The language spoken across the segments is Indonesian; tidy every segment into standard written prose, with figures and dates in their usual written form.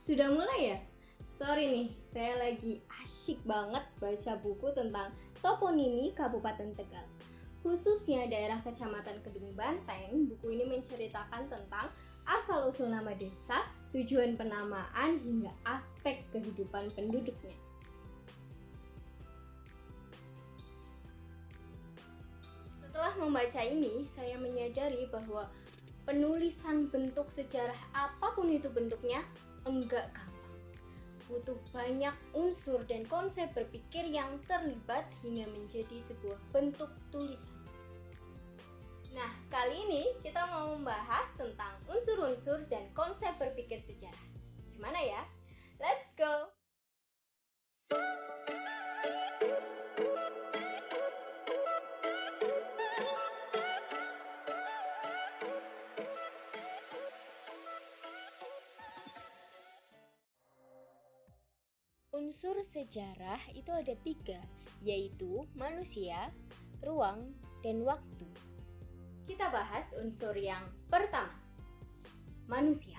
Sudah mulai ya? Sorry nih, saya lagi asyik banget baca buku tentang toponimi Kabupaten Tegal. Khususnya daerah Kecamatan Kedung Banteng, buku ini menceritakan tentang asal-usul nama desa, tujuan penamaan, hingga aspek kehidupan penduduknya. Setelah membaca ini, saya menyadari bahwa penulisan bentuk sejarah apapun itu bentuknya enggak gampang. Butuh banyak unsur dan konsep berpikir yang terlibat hingga menjadi sebuah bentuk tulisan. Nah, kali ini kita mau membahas tentang unsur-unsur dan konsep berpikir sejarah. Gimana ya? Let's go! Unsur sejarah itu ada 3, yaitu manusia, ruang, dan waktu. Kita bahas unsur yang pertama, manusia.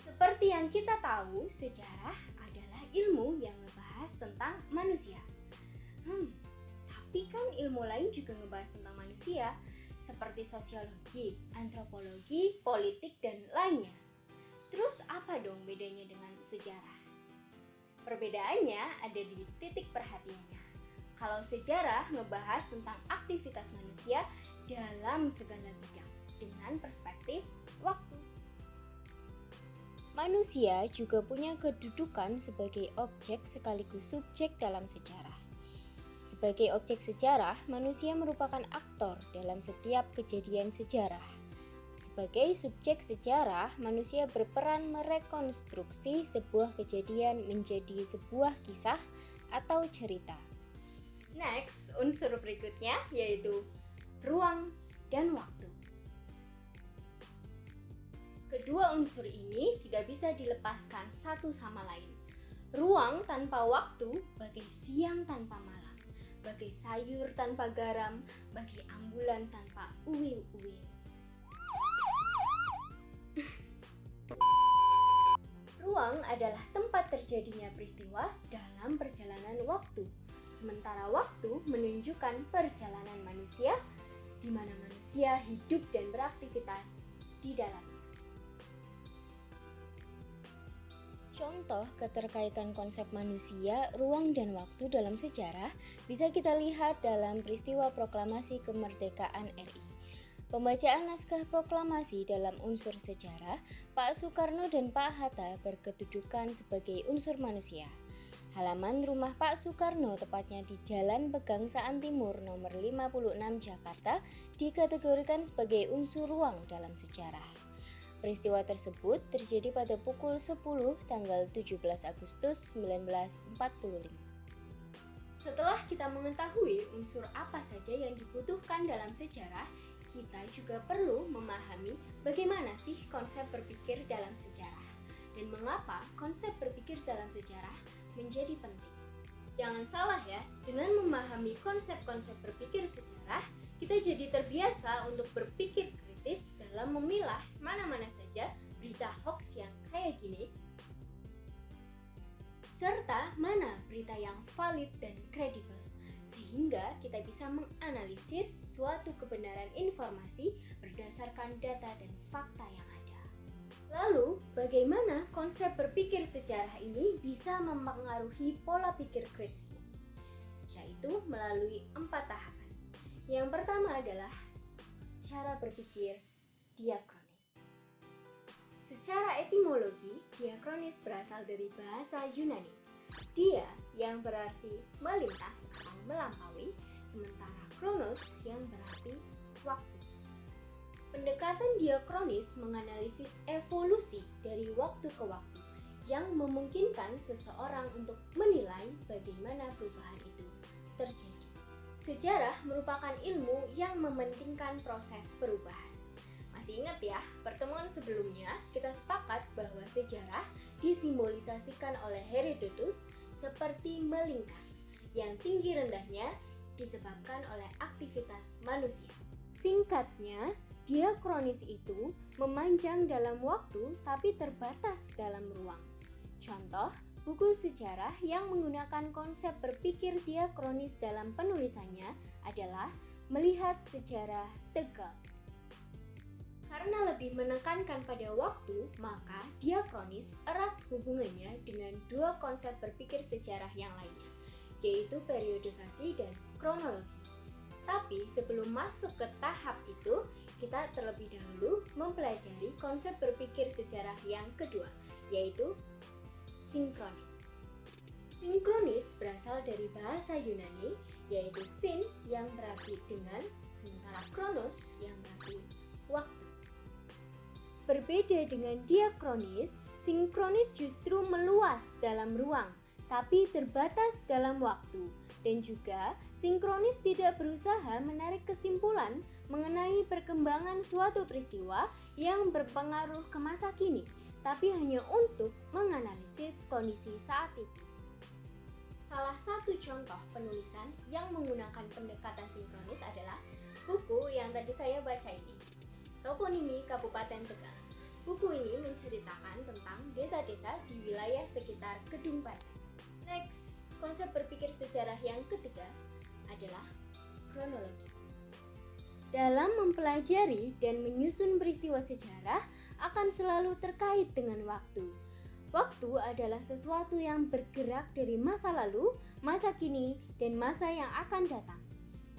Seperti yang kita tahu, sejarah adalah ilmu yang ngebahas tentang manusia. Tapi kan ilmu lain juga ngebahas tentang manusia, seperti sosiologi, antropologi, politik, dan lainnya. Terus apa dong bedanya dengan sejarah? Perbedaannya ada di titik perhatiannya. Kalau sejarah ngebahas tentang aktivitas manusia dalam segala bidang dengan perspektif waktu. Manusia juga punya kedudukan sebagai objek sekaligus subjek dalam sejarah. Sebagai objek sejarah, manusia merupakan aktor dalam setiap kejadian sejarah. Sebagai subjek sejarah, manusia berperan merekonstruksi sebuah kejadian menjadi sebuah kisah atau cerita. Next, unsur berikutnya yaitu ruang dan waktu. Kedua unsur ini tidak bisa dilepaskan satu sama lain. Ruang tanpa waktu bagai siang tanpa malam, bagai sayur tanpa garam, bagai ambulan tanpa uwil-uwil. Ruang adalah tempat terjadinya peristiwa dalam perjalanan waktu, sementara waktu menunjukkan perjalanan manusia, di mana manusia hidup dan beraktivitas di dalamnya. Contoh keterkaitan konsep manusia, ruang, dan waktu dalam sejarah bisa kita lihat dalam peristiwa proklamasi kemerdekaan RI. Pembacaan naskah proklamasi dalam unsur sejarah, Pak Soekarno dan Pak Hatta berkedudukan sebagai unsur manusia. Halaman rumah Pak Soekarno, tepatnya di Jalan Pegangsaan Timur nomor 56 Jakarta, dikategorikan sebagai unsur ruang dalam sejarah. Peristiwa tersebut terjadi pada pukul 10 tanggal 17 Agustus 1945. Setelah kita mengetahui unsur apa saja yang dibutuhkan dalam sejarah, kita juga perlu memahami bagaimana sih konsep berpikir dalam sejarah dan mengapa konsep berpikir dalam sejarah menjadi penting. Jangan salah ya, dengan memahami konsep-konsep berpikir sejarah, kita jadi terbiasa untuk berpikir kritis dalam memilah mana-mana saja berita hoax yang kayak gini, serta mana berita yang valid dan kredibel, sehingga kita bisa menganalisis suatu kebenaran informasi berdasarkan data dan fakta yang ada. Lalu, bagaimana konsep berpikir sejarah ini bisa mempengaruhi pola pikir kritismu? Yaitu melalui 4 tahapan. Yang pertama adalah cara berpikir diakronis. Secara etimologi, diakronis berasal dari bahasa Yunani. Dia yang berarti melintas atau melampaui, sementara kronos yang berarti waktu. Pendekatan diakronis menganalisis evolusi dari waktu ke waktu yang memungkinkan seseorang untuk menilai bagaimana perubahan itu terjadi. Sejarah merupakan ilmu yang mementingkan proses perubahan. Masih ingat ya, pertemuan sebelumnya kita sepakat bahwa sejarah disimbolisasikan oleh Herodotus seperti melingkar, yang tinggi rendahnya disebabkan oleh aktivitas manusia. Singkatnya, Diakronis itu memanjang dalam waktu tapi terbatas dalam ruang. Contoh, buku sejarah yang menggunakan konsep berpikir diakronis dalam penulisannya adalah Melihat Sejarah Tegal. Karena lebih menekankan pada waktu, maka diakronis erat hubungannya dengan dua konsep berpikir sejarah yang lainnya, yaitu periodisasi dan kronologi. Tapi sebelum masuk ke tahap itu, kita terlebih dahulu mempelajari konsep berpikir sejarah yang kedua, yaitu sinkronis. Sinkronis berasal dari bahasa Yunani, yaitu sin yang berarti dengan, sementara kronos yang berarti waktu. Berbeda dengan diakronis, sinkronis justru meluas dalam ruang, tapi terbatas dalam waktu. Dan juga, sinkronis tidak berusaha menarik kesimpulan mengenai perkembangan suatu peristiwa yang berpengaruh ke masa kini, tapi hanya untuk menganalisis kondisi saat itu. Salah satu contoh penulisan yang menggunakan pendekatan sinkronis adalah buku yang tadi saya baca ini, Toponimi Kabupaten Tegal. Buku ini menceritakan tentang desa-desa di wilayah sekitar Kedung Banteng. Next, konsep berpikir sejarah yang ketiga adalah kronologi. Dalam mempelajari dan menyusun peristiwa sejarah akan selalu terkait dengan waktu. Waktu adalah sesuatu yang bergerak dari masa lalu, masa kini, dan masa yang akan datang.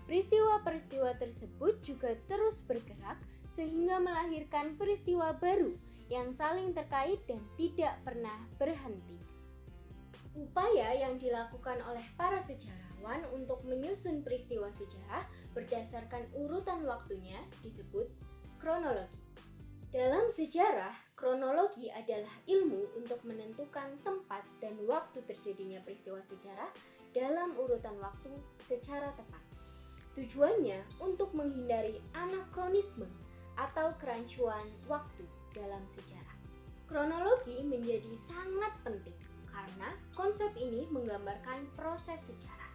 Peristiwa-peristiwa tersebut juga terus bergerak sehingga melahirkan peristiwa baru yang saling terkait dan tidak pernah berhenti. Upaya yang dilakukan oleh para sejarawan untuk menyusun peristiwa sejarah berdasarkan urutan waktunya disebut kronologi. Dalam sejarah, kronologi adalah ilmu untuk menentukan tempat dan waktu terjadinya peristiwa sejarah dalam urutan waktu secara tepat. Tujuannya untuk menghindari anakronisme atau kerancuan waktu dalam sejarah. Kronologi menjadi sangat penting karena konsep ini menggambarkan proses sejarah.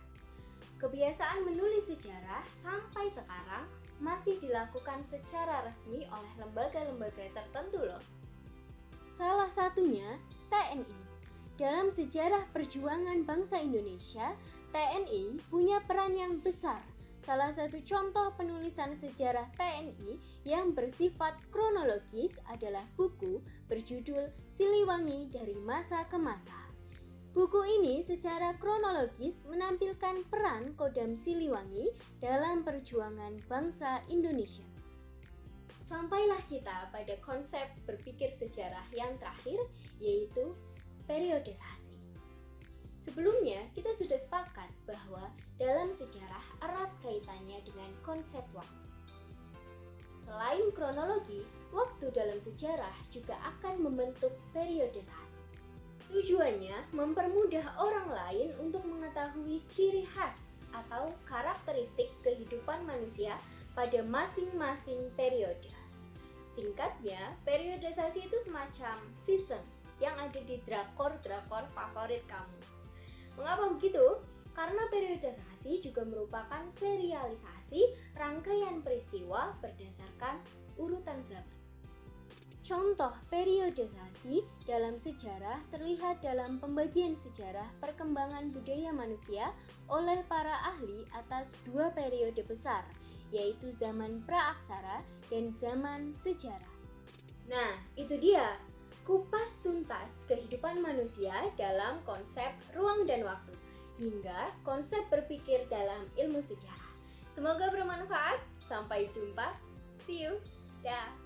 Kebiasaan menulis sejarah sampai sekarang masih dilakukan secara resmi oleh lembaga-lembaga tertentu loh. Salah satunya TNI. Dalam sejarah perjuangan bangsa Indonesia, TNI punya peran yang besar. Salah satu contoh penulisan sejarah TNI yang bersifat kronologis adalah buku berjudul Siliwangi dari Masa ke Masa. Buku ini secara kronologis menampilkan peran Kodam Siliwangi dalam perjuangan bangsa Indonesia. Sampailah kita pada konsep berpikir sejarah yang terakhir, yaitu periodisasi. Sebelumnya, kita sudah sepakat bahwa dalam sejarah erat kaitannya dengan konsep waktu. Selain kronologi, waktu dalam sejarah juga akan membentuk periodisasi. Tujuannya mempermudah orang lain untuk mengetahui ciri khas atau karakteristik kehidupan manusia pada masing-masing periode. Singkatnya, periodisasi itu semacam season yang ada di drakor-drakor favorit kamu. Mengapa begitu? Karena periodisasi juga merupakan serialisasi rangkaian peristiwa berdasarkan urutan zaman. Contoh periodisasi dalam sejarah terlihat dalam pembagian sejarah perkembangan budaya manusia oleh para ahli atas dua periode besar, yaitu zaman praaksara dan zaman sejarah. Nah, itu dia kupas tuntas kehidupan manusia dalam konsep ruang dan waktu, hingga konsep berpikir dalam ilmu sejarah. Semoga bermanfaat. Sampai jumpa. See you. Dah.